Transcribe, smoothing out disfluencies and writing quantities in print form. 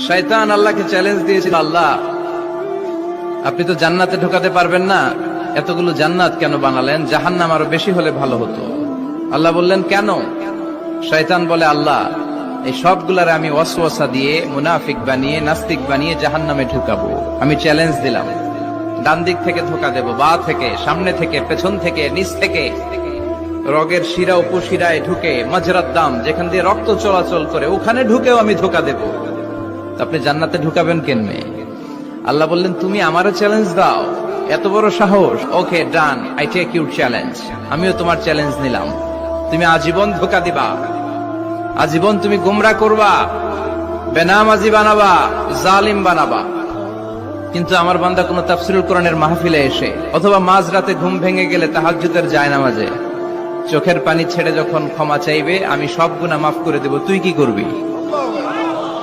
শয়তান আল্লাহকে চ্যালেঞ্জ দিয়েছিল, আল্লাহ আপনি তো জান্নাতে ঢোকাতে পারবেন না, এতগুলো জান্নাত কেন বানালেন? জাহান্নাম আরো বেশি হলে ভালো হতো। আল্লাহ বললেন কেন? শয়তান বলে, আল্লাহ এই সবগুলারে আমি ওয়াসওয়াসা দিয়ে মুনাফিক বানিয়ে নাস্তিক বানিয়ে জাহান্নামে ঢুকাবো। আমি চ্যালেঞ্জ দিলাম, ডান দিক থেকে ধোকা দেব, বা থেকে, সামনে থেকে, পেছন থেকে, নিচ থেকে, রগের শিরা উপশিরায় ঢুকে, মাজরাত দাম যেখান দিয়ে রক্ত চলাচল করে ওখানে ঢুকেও আমি ধোকা দেব। আপনি জান্নাতে ঢুকাবেন কেমনে? আল্লাহ বললেন, তুমি আমারও চ্যালেঞ্জ দাও, এত বড় সাহস? ওকে ডান, আই টেক ইউর চ্যালেঞ্জ। আমিও তোমার চ্যালেঞ্জ নিলাম। তুমি আজীবন ধোকা দিবা, আজীবন তুমি গুমরাহ করবা, বেনামাজি বানাবা, জালিম বানাবা। কিন্তু আমার বান্দা কোন তাফসীরুল কোরআনের মাহফিলে এসে অথবা মাঝরাতে ঘুম ভেঙে গেলে তাহাজ্জুদের জায়নামাজে চোখের পানি ছেড়ে যখন ক্ষমা চাইবে, আমি সব গুনাহ মাফ করে দেব, তুই কি করবি?